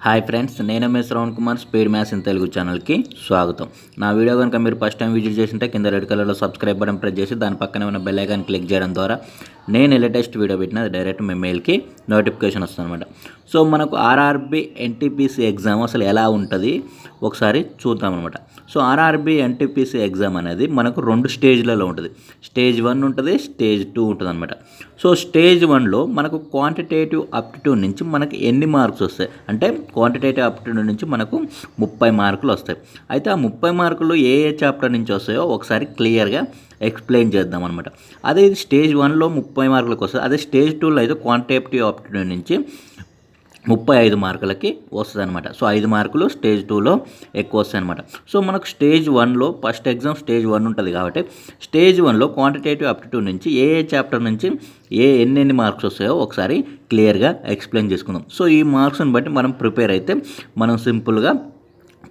Hi friends, నేను మీ Shravan Kumar speed maths in Telugu ఛానల్కి స్వాగతం. నా వీడియో కనుక మీరు ఫస్ట్ టైం విజిట్ చేసింటే కింద రెడ్ కలర్లో సబ్స్క్రైబ్ బటన్ ప్రెస్ చేసి దాని పక్కనే ఉన్న బెల్ ఐకాన్ క్లిక్ చేయడం ద్వారా నేను లేటెస్ట్ వీడియో పెట్టిన డైరెక్ట్ మీ మెయిల్కి నోటిఫికేషన్ వస్తుంది అనమాట. సో మనకు ఆర్ఆర్బీ ఎన్టీపీసీ ఎగ్జామ్ అసలు ఎలా ఉంటుంది ఒకసారి చూద్దాం అనమాట. సో ఆర్ఆర్బీ ఎన్టీపీసీ ఎగ్జామ్ అనేది మనకు 2 స్టేజ్లలో ఉంటుంది. స్టేజ్ 1 ఉంటుంది, స్టేజ్ 2 ఉంటుంది అనమాట. సో స్టేజ్ 1లో మనకు క్వాంటిటేటివ్ అప్టిట్యూడ్ నుంచి మనకి ఎన్ని మార్క్స్ వస్తాయి అంటే క్వాంటిటేటివ్ అప్టిట్యూడ్ నుంచి మనకు 30 మార్కులు వస్తాయి. అయితే ఆ 30 మార్కులు ఏ చాప్టర్ నుంచి వస్తాయో ఒకసారి క్లియర్గా ఎక్స్ప్లెయిన్ చేద్దాం అనమాట. అదే ఇది స్టేజ్ 1లో 30 మార్కులకు వస్తుంది. అదే స్టేజ్ 2లో అయితే క్వాంటిటేటివ్ అప్టిట్యూడ్ నుంచి 35 మార్కులకి వస్తుంది అనమాట. సో 5 మార్కులు స్టేజ్ 2లో ఎక్కువ వస్తాయి అనమాట. సో మనకు స్టేజ్ 1లో ఫస్ట్ ఎగ్జామ్ స్టేజ్ 1 ఉంటుంది కాబట్టి స్టేజ్ 1లో క్వాంటిటేటివ్ అప్టిట్యూడ్ నుంచి ఏ చాప్టర్ నుంచి ఎన్ని మార్క్స్ వస్తాయో ఒకసారి క్లియర్గా ఎక్స్ప్లెయిన్ చేసుకుందాం. సో ఈ మార్క్స్ని బట్టి మనం ప్రిపేర్ అయితే మనం సింపుల్గా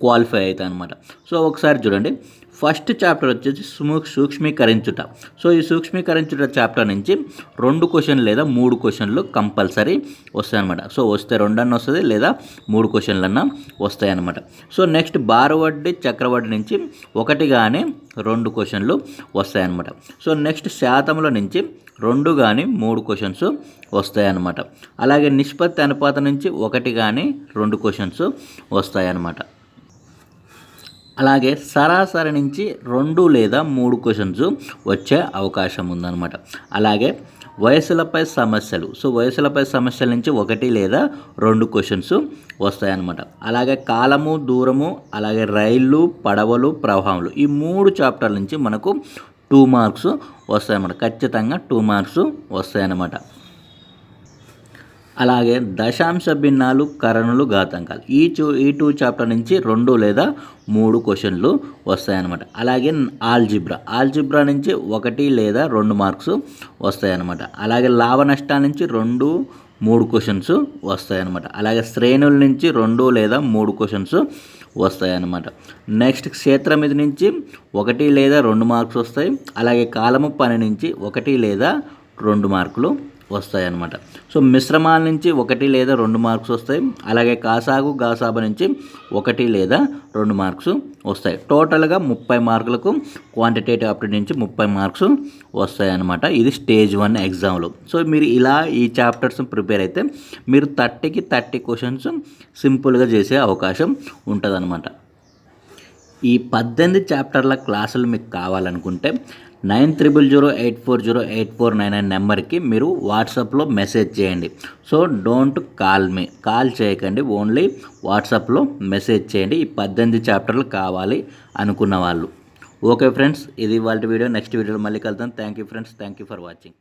క్వాలిఫై అవుతాయి అనమాట. సో ఒకసారి చూడండి, ఫస్ట్ చాప్టర్ వచ్చేసి సూక్ష్మీకరించుట. సో ఈ సూక్ష్మీకరించుట చాప్టర్ నుంచి 2 క్వశ్చన్లు లేదా 3 క్వశ్చన్లు కంపల్సరీ వస్తాయన్నమాట. సో వస్తే 2 అన్న వస్తుంది లేదా 3 క్వశ్చన్లు అన్న వస్తాయన్నమాట. సో నెక్స్ట్ బారవడ్డీ చక్రవడ్డీ నుంచి 1 కానీ 2 క్వశ్చన్లు వస్తాయన్నమాట. సో నెక్స్ట్ శాతంలో నుంచి 2 కానీ 3 క్వశ్చన్స్ వస్తాయన్నమాట. అలాగే నిష్పత్తి అనుపాతం నుంచి 1 కానీ 2 క్వశ్చన్స్ వస్తాయన్నమాట. అలాగే సరాసరి నుంచి 2 లేదా 3 క్వశ్చన్స్ వచ్చే అవకాశం ఉందన్నమాట. అలాగే వయసులపై సమస్యలు, సో వయసులపై సమస్యల నుంచి 1 లేదా 2 క్వశ్చన్స్ వస్తాయన్నమాట. అలాగే కాలము, దూరము, అలాగే రైళ్ళు, పడవలు, ప్రవాహములు, ఈ 3 చాప్టర్ల నుంచి మనకు 2 మార్క్స్ వస్తాయన్నమాట. ఖచ్చితంగా 2 మార్క్స్ వస్తాయన్నమాట. అలాగే దశాంశ భిన్నాలు, కరణులు, ఘాతాంకాలు, ఈ 2 చాప్టర్ నుంచి 2 లేదా 3 క్వశ్చన్లు వస్తాయన్నమాట. అలాగే ఆల్జిబ్రా నుంచి 1 లేదా 2 మార్క్స్ వస్తాయన్నమాట. అలాగే లాభ నష్టాల నుంచి 2, 3 క్వశ్చన్స్ వస్తాయన్నమాట. అలాగే శ్రేణుల నుంచి 2 లేదా 3 క్వశ్చన్స్ వస్తాయన్నమాట. నెక్స్ట్ క్షేత్రమితి నుంచి 1 లేదా 2 మార్క్స్ వస్తాయి. అలాగే కాలము పని నుంచి 1 లేదా 2 మార్కులు వస్తాయన్నమాట. సో మిశ్రమాల నుంచి 1 లేదా 2 మార్క్స్ వస్తాయి. అలాగే కాసాగు, గాసాబ నుంచి 1 లేదా 2 మార్క్స్ వస్తాయి. టోటల్గా 30 మార్కులకు క్వాంటిటేటివ్ అప్టిట్యూడ్ నుంచి 30 మార్క్స్ వస్తాయన్నమాట. ఇది స్టేజ్ 1 ఎగ్జామ్లో. సో మీరు ఇలా ఈ చాప్టర్స్ ప్రిపేర్ అయితే మీరు 30కి 30 క్వశ్చన్స్ సింపుల్గా చేసే అవకాశం ఉంటుందన్నమాట. ఈ 18 చాప్టర్ల క్లాసులు మీకు కావాలనుకుంటే 9308408499 నెంబర్కి మీరు వాట్సాప్లో మెసేజ్ చేయండి. సో డోంట్ కాల్ చేయకండి, ఓన్లీ వాట్సాప్లో మెసేజ్ చేయండి ఈ 18 చాప్టర్లు కావాలి అనుకున్న వాళ్ళు. ఓకే ఫ్రెండ్స్, ఇది వాళ్ళ వీడియో. నెక్స్ట్ వీడియోలో మళ్ళీ కలుద్దాం. Thank you friends, thank you for watching.